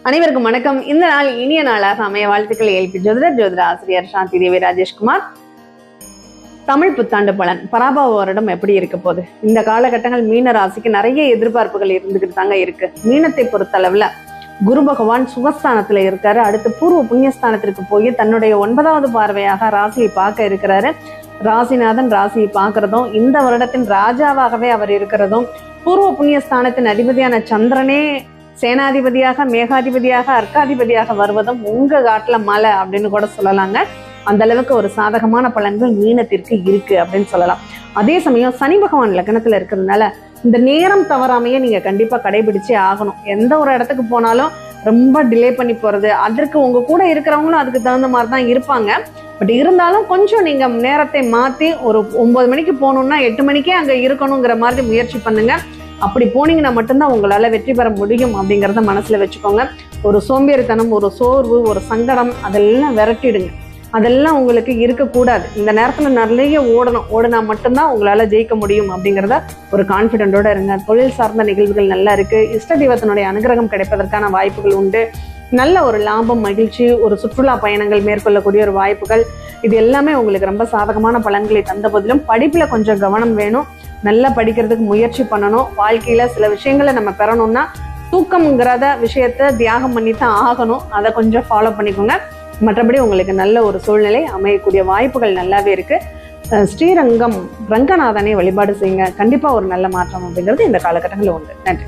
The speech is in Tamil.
அனைவருக்கும் வணக்கம். இந்த நாள் இனிய நாளாக அமைய வாழ்த்துக்கள். ஏல்பி ஜோதிட ஆசிரியர் சாந்தி தேவி ராஜேஷ்குமார். தமிழ் புத்தாண்டு பலன் பராபவ வருடம் எப்படி இருக்க போகுது? இந்த காலகட்டங்கள் மீன ராசிக்கு நிறைய எதிர்பார்ப்புகள் இருந்துகிட்டு தாங்க இருக்கு. மீனத்தை பொறுத்தளவுல குரு பகவான் சுகஸ்தானத்துல இருக்காரு. அடுத்து பூர்வ புண்ணியஸ்தானத்திற்கு போய் தன்னுடைய 9வது பார்வையாக ராசியை பார்க்க இருக்கிறாரு. ராசிநாதன் ராசியை பார்க்கறதும் இந்த வருடத்தின் ராஜாவாகவே அவர் இருக்கிறதும், பூர்வ புண்ணியஸ்தானத்தின் அதிபதியான சந்திரனே சேனாதிபதியாக, மேகாதிபதியாக, அர்க்காதிபதியாக வருவதும் உங்க காட்டுல மலை அப்படின்னு கூட சொல்லலாங்க. அந்த அளவுக்கு ஒரு சாதகமான பலன்கள் மீனத்திற்கு இருக்கு அப்படின்னு சொல்லலாம். அதே சமயம் சனி பகவான் லக்னத்துல இருக்கிறதுனால இந்த நேரம் தவறாமையே நீங்க கண்டிப்பா கடைபிடிச்சே ஆகணும். எந்த ஒரு இடத்துக்கு போனாலும் ரொம்ப டிலே பண்ணி போறது, அதற்கு உங்க கூட இருக்கிறவங்களும் அதுக்கு தகுந்த மாதிரி தான் இருப்பாங்க. பட் இருந்தாலும் கொஞ்சம் நீங்க நேரத்தை மாத்தி ஒரு 9 மணிக்கு போகணும்னா 8 மணிக்கே அங்க இருக்கணுங்கிற மாதிரி முயற்சி பண்ணுங்க. அப்படி போனீங்கன்னா மட்டும்தான் உங்களால வெற்றி பெற முடியும் அப்படிங்கிறத மனசுல வச்சுக்கோங்க. ஒரு சோம்பேறித்தனம், ஒரு சோர்வு, ஒரு சங்கடம் அதெல்லாம் விரட்டிடுங்க. அதெல்லாம் உங்களுக்கு இருக்கக்கூடாது. இந்த நேரத்துல நிறைய ஓடினா மட்டும்தான் உங்களால ஜெயிக்க முடியும் அப்படிங்கிறத ஒரு கான்பிடென்டோட இருங்க. தொழில் சார்ந்த நிகழ்வுகள் நல்லா இருக்கு. இஷ்ட தெய்வத்தினுடைய அனுகிரகம் கிடைப்பதற்கான வாய்ப்புகள் உண்டு. நல்ல ஒரு லாபம், மகிழ்ச்சி, ஒரு சுற்றுலா பயணங்கள் மேற்கொள்ளக்கூடிய ஒரு வாய்ப்புகள், இது எல்லாமே உங்களுக்கு ரொம்ப சாதகமான பலன்களை தந்த போதிலும் படிப்புல கொஞ்சம் கவனம் வேணும். நல்லா படிக்கிறதுக்கு முயற்சி பண்ணணும். வாழ்க்கையில சில விஷயங்களை நம்ம பெறணும்னா தூக்கம்ங்கிறத விஷயத்த தியாகம் பண்ணி தான் ஆகணும். அதை கொஞ்சம் ஃபாலோ பண்ணிக்கோங்க. மற்றபடி உங்களுக்கு நல்ல ஒரு சூழ்நிலை அமையக்கூடிய வாய்ப்புகள் நல்லாவே இருக்கு. ஸ்ரீரங்கம் ரங்கநாதனை வழிபாடு செய்யுங்க. கண்டிப்பா ஒரு நல்ல மாற்றம் அப்படிங்கிறது இந்த காலகட்டங்களில் உண்டு. நன்றி.